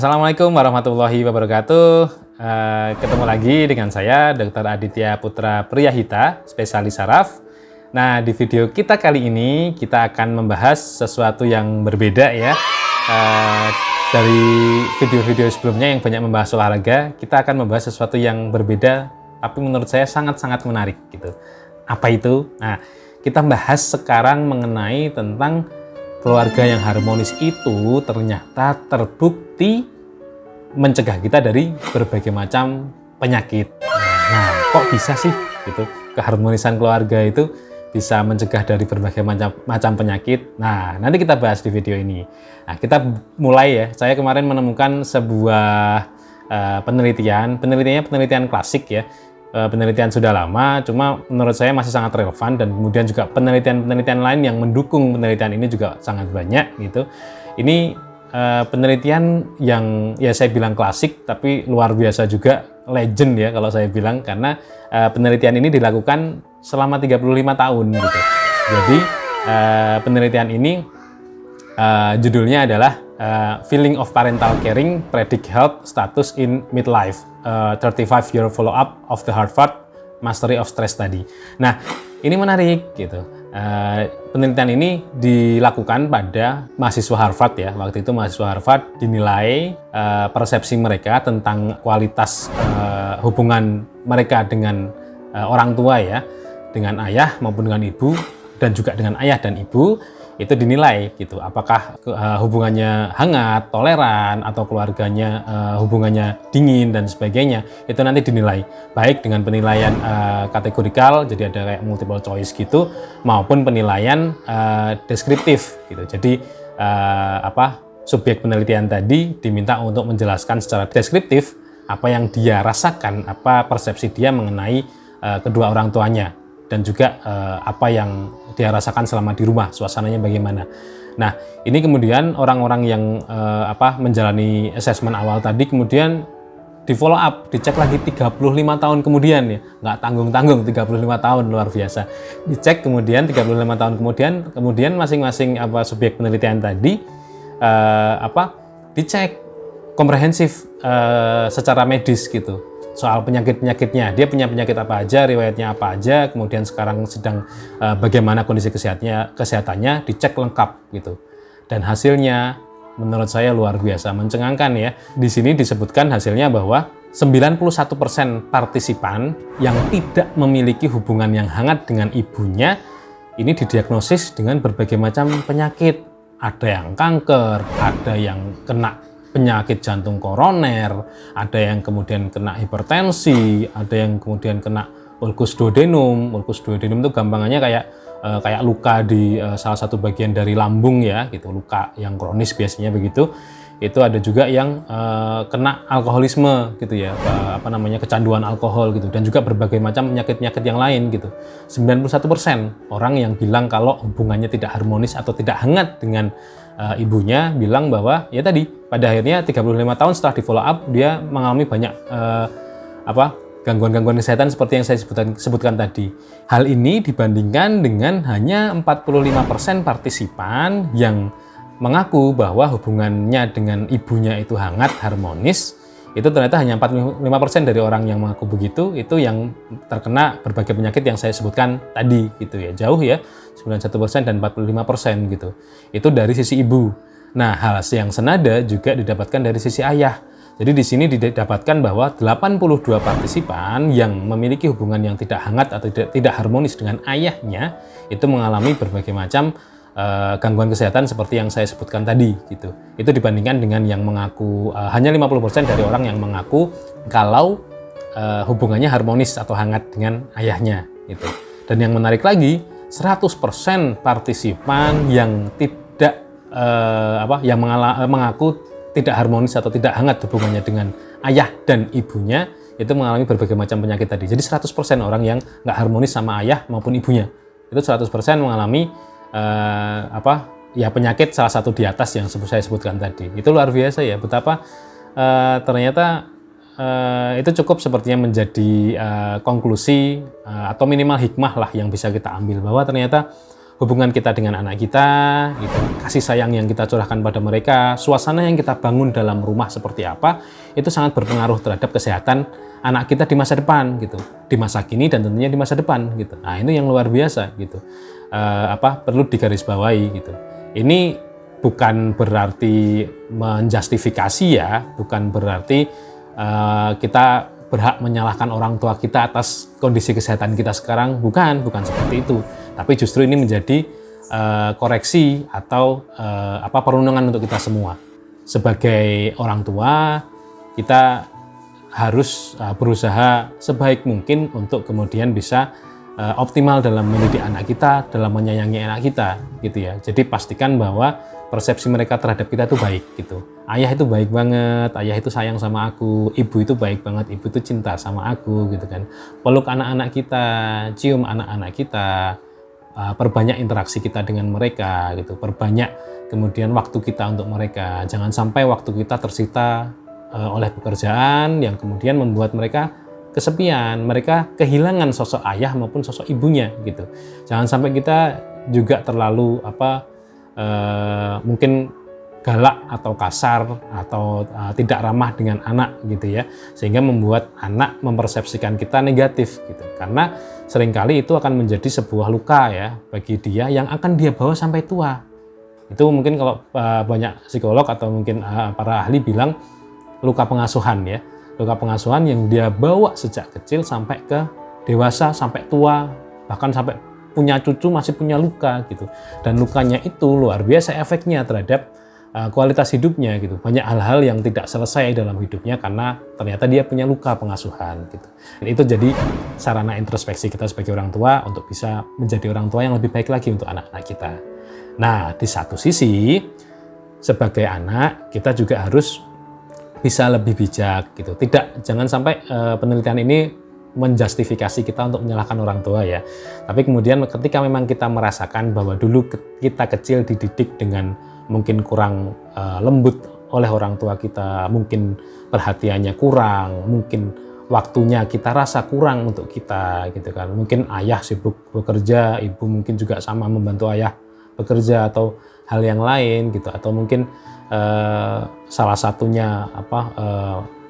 Assalamualaikum warahmatullahi wabarakatuh. Ketemu lagi dengan saya, Dr. Aditya Putra Priyahita, spesialis saraf. Nah, di video kita kali ini kita akan membahas sesuatu yang berbeda ya. Dari video-video sebelumnya yang banyak membahas olahraga, kita akan membahas sesuatu yang berbeda, tapi menurut saya sangat-sangat menarik gitu. Apa itu? Nah, kita bahas sekarang mengenai tentang keluarga yang harmonis itu ternyata terbukti mencegah kita dari berbagai macam penyakit. Nah, kok bisa sih gitu? Keharmonisan keluarga itu bisa mencegah dari berbagai macam penyakit. Nah, nanti kita bahas di video ini. Nah, kita mulai ya. Saya kemarin menemukan sebuah penelitian klasik ya. Penelitian sudah lama, cuma menurut saya masih sangat relevan, dan kemudian juga penelitian-penelitian lain yang mendukung penelitian ini juga sangat banyak gitu. Ini penelitian yang ya saya bilang klasik, tapi luar biasa juga, legend ya kalau saya bilang, karena penelitian ini dilakukan selama 35 tahun gitu. Jadi penelitian ini judulnya adalah Feeling of Parental Caring Predict Health Status in Midlife, 35-year follow-up of the Harvard Mastery of Stress Study. Nah, ini menarik gitu. Penelitian ini dilakukan pada mahasiswa Harvard ya. Waktu itu mahasiswa Harvard dinilai persepsi mereka tentang kualitas hubungan mereka dengan orang tua ya, dengan ayah maupun dengan ibu, dan juga dengan ayah dan ibu. Itu dinilai gitu, apakah hubungannya hangat, toleran, atau keluarganya hubungannya dingin dan sebagainya. Itu nanti dinilai baik dengan penilaian kategorikal, jadi ada kayak multiple choice gitu, maupun penilaian deskriptif gitu. Jadi subjek penelitian tadi diminta untuk menjelaskan secara deskriptif apa yang dia rasakan, apa persepsi dia mengenai kedua orang tuanya, dan juga apa yang dia rasakan selama di rumah, suasananya bagaimana. Nah, ini kemudian orang-orang yang menjalani asesmen awal tadi kemudian di follow up, dicek lagi 35 tahun kemudian ya, nggak tanggung-tanggung 35 tahun, luar biasa. Dicek kemudian 35 tahun kemudian masing-masing subjek penelitian tadi dicek komprehensif secara medis gitu. Soal penyakit-penyakitnya, dia punya penyakit apa aja, riwayatnya apa aja, kemudian sekarang sedang bagaimana kondisi kesehatannya, dicek lengkap gitu. Dan hasilnya menurut saya luar biasa mencengangkan ya. Di sini disebutkan hasilnya bahwa 91% partisipan yang tidak memiliki hubungan yang hangat dengan ibunya ini didiagnosis dengan berbagai macam penyakit. Ada yang kanker, ada yang kena penyakit jantung koroner, ada yang kemudian kena hipertensi, ada yang kemudian kena ulcus duodenum. Ulcus duodenum itu gampangannya kayak luka di salah satu bagian dari lambung ya, gitu, luka yang kronis biasanya begitu. Itu ada juga yang kena alkoholisme gitu ya, kecanduan alkohol gitu, dan juga berbagai macam penyakit-penyakit yang lain gitu. 91% orang yang bilang kalau hubungannya tidak harmonis atau tidak hangat dengan ibunya bilang bahwa ya tadi pada akhirnya 35 tahun setelah di follow up dia mengalami banyak gangguan-gangguan kesehatan seperti yang saya sebutkan tadi. Hal ini dibandingkan dengan hanya 45% partisipan yang mengaku bahwa hubungannya dengan ibunya itu hangat, harmonis. Itu ternyata hanya 45% dari orang yang mengaku begitu, itu yang terkena berbagai penyakit yang saya sebutkan tadi gitu ya. Jauh ya, 91% dan 45% gitu. Itu dari sisi ibu. Nah, hal yang senada juga didapatkan dari sisi ayah. Jadi di sini didapatkan bahwa 82 partisipan yang memiliki hubungan yang tidak hangat atau tidak harmonis dengan ayahnya itu mengalami berbagai macam gangguan kesehatan seperti yang saya sebutkan tadi gitu. Itu dibandingkan dengan yang mengaku hanya 50% dari orang yang mengaku kalau hubungannya harmonis atau hangat dengan ayahnya gitu. Dan yang menarik lagi, 100% partisipan yang tidak mengaku tidak harmonis atau tidak hangat hubungannya dengan ayah dan ibunya itu mengalami berbagai macam penyakit tadi. Jadi 100% orang yang nggak harmonis sama ayah maupun ibunya itu 100% mengalami penyakit salah satu di atas yang saya sebutkan tadi. Itu luar biasa ya, betapa ternyata itu cukup sepertinya menjadi konklusi atau minimal hikmah lah yang bisa kita ambil, bahwa ternyata hubungan kita dengan anak kita, gitu, kasih sayang yang kita curahkan pada mereka, suasana yang kita bangun dalam rumah seperti apa, itu sangat berpengaruh terhadap kesehatan anak kita di masa depan, gitu, di masa kini dan tentunya di masa depan, gitu. Nah, ini yang luar biasa, gitu. Perlu digarisbawahi, gitu. Ini bukan berarti menjustifikasi ya, bukan berarti kita berhak menyalahkan orang tua kita atas kondisi kesehatan kita sekarang, bukan seperti itu. Tapi justru ini menjadi koreksi atau perundungan untuk kita semua. Sebagai orang tua, kita harus berusaha sebaik mungkin untuk kemudian bisa optimal dalam mendidik anak kita, dalam menyayangi anak kita, gitu ya. Jadi pastikan bahwa persepsi mereka terhadap kita itu baik, gitu. Ayah itu baik banget, ayah itu sayang sama aku, ibu itu baik banget, ibu itu cinta sama aku, gitu kan. Peluk anak-anak kita, cium anak-anak kita, perbanyak interaksi kita dengan mereka, gitu. Perbanyak kemudian waktu kita untuk mereka. Jangan sampai waktu kita tersita oleh pekerjaan yang kemudian membuat mereka kesepian, mereka kehilangan sosok ayah maupun sosok ibunya, gitu. Jangan sampai kita juga terlalu mungkin galak atau kasar atau tidak ramah dengan anak, gitu ya, sehingga membuat anak mempersepsikan kita negatif, gitu. Karena seringkali itu akan menjadi sebuah luka ya bagi dia yang akan dia bawa sampai tua. Itu mungkin kalau banyak psikolog atau mungkin para ahli bilang luka pengasuhan ya. Luka pengasuhan yang dia bawa sejak kecil sampai ke dewasa, sampai tua, bahkan sampai punya cucu masih punya luka, gitu. Dan lukanya itu luar biasa efeknya terhadap kualitas hidupnya, gitu. Banyak hal-hal yang tidak selesai dalam hidupnya karena ternyata dia punya luka pengasuhan, gitu. Dan itu jadi sarana introspeksi kita sebagai orang tua untuk bisa menjadi orang tua yang lebih baik lagi untuk anak-anak kita. Nah, di satu sisi sebagai anak kita juga harus bisa lebih bijak, gitu. Jangan sampai penelitian ini menjustifikasi kita untuk menyalahkan orang tua ya. Tapi kemudian ketika memang kita merasakan bahwa dulu kita kecil dididik dengan mungkin kurang lembut oleh orang tua kita, mungkin perhatiannya kurang, mungkin waktunya kita rasa kurang untuk kita, gitu kan. Mungkin ayah sibuk bekerja, ibu mungkin juga sama membantu ayah bekerja atau hal yang lain, gitu. Atau mungkin salah satunya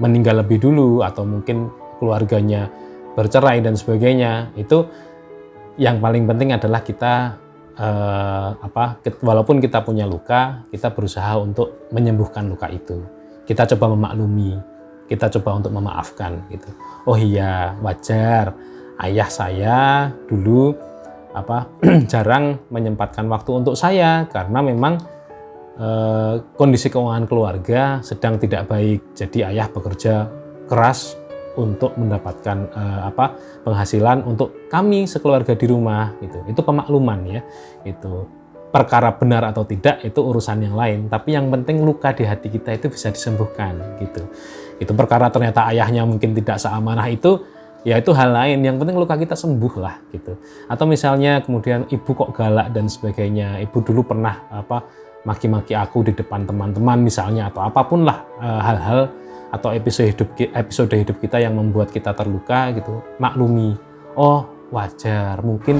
meninggal lebih dulu, atau mungkin keluarganya bercerai dan sebagainya. Itu yang paling penting adalah kita walaupun kita punya luka, kita berusaha untuk menyembuhkan luka itu. Kita coba memaklumi, kita coba untuk memaafkan, gitu. Oh iya, wajar ayah saya dulu jarang menyempatkan waktu untuk saya karena memang kondisi keuangan keluarga sedang tidak baik. Jadi ayah bekerja keras untuk mendapatkan penghasilan untuk kami sekeluarga di rumah, gitu. Itu pemakluman ya. Itu perkara benar atau tidak itu urusan yang lain, tapi yang penting luka di hati kita itu bisa disembuhkan, gitu. Itu perkara ternyata ayahnya mungkin tidak seamanah itu, ya itu hal lain. Yang penting luka kita sembuh lah, gitu. Atau misalnya kemudian ibu kok galak dan sebagainya, ibu dulu pernah maki-maki aku di depan teman-teman misalnya, atau apapun lah hal-hal atau episode hidup kita yang membuat kita terluka, gitu. Maklumi, oh wajar, mungkin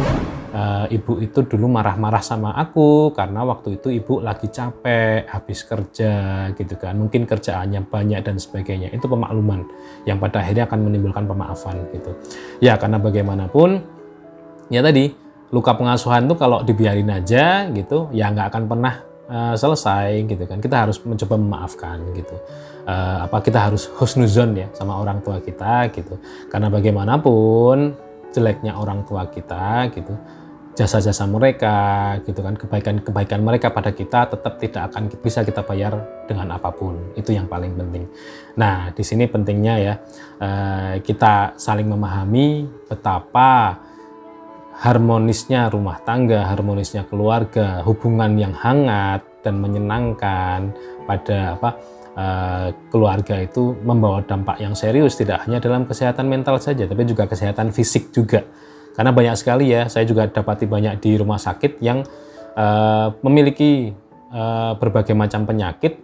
ibu itu dulu marah-marah sama aku karena waktu itu ibu lagi capek habis kerja, gitu kan. Mungkin kerjaannya banyak dan sebagainya. Itu pemakluman yang pada akhirnya akan menimbulkan pemaafan, gitu. Ya karena bagaimanapun ya tadi luka pengasuhan tuh kalau dibiarin aja, gitu, ya nggak akan pernah selesai, gitu kan. Kita harus mencoba memaafkan, gitu. Kita harus husnuzon ya sama orang tua kita, gitu. Karena bagaimanapun jeleknya orang tua kita, gitu, jasa-jasa mereka, gitu kan, kebaikan-kebaikan mereka pada kita tetap tidak akan bisa kita bayar dengan apapun. Itu yang paling penting. Nah, di sini pentingnya ya kita saling memahami betapa harmonisnya rumah tangga, harmonisnya keluarga, hubungan yang hangat dan menyenangkan pada keluarga itu membawa dampak yang serius, tidak hanya dalam kesehatan mental saja, tapi juga kesehatan fisik juga. Karena banyak sekali ya, saya juga dapati banyak di rumah sakit yang memiliki berbagai macam penyakit,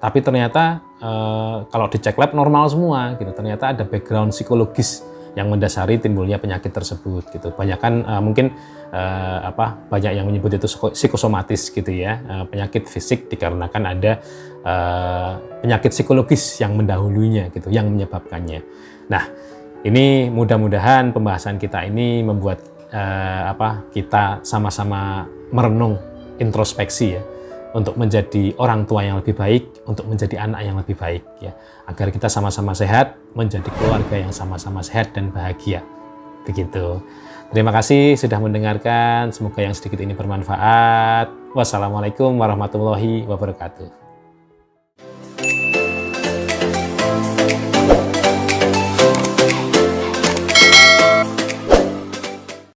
tapi ternyata kalau dicek lab normal semua, gitu. Ternyata ada background psikologis yang mendasari timbulnya penyakit tersebut gitu. Mungkin banyak yang menyebut itu psikosomatis gitu ya, penyakit fisik dikarenakan ada penyakit psikologis yang mendahulunya gitu, yang menyebabkannya. Nah, ini mudah-mudahan pembahasan kita ini membuat kita sama-sama merenung, introspeksi ya, untuk menjadi orang tua yang lebih baik, untuk menjadi anak yang lebih baik ya, agar kita sama-sama sehat, menjadi keluarga yang sama-sama sehat dan bahagia. Begitu. Terima kasih sudah mendengarkan, semoga yang sedikit ini bermanfaat. Wassalamualaikum warahmatullahi wabarakatuh.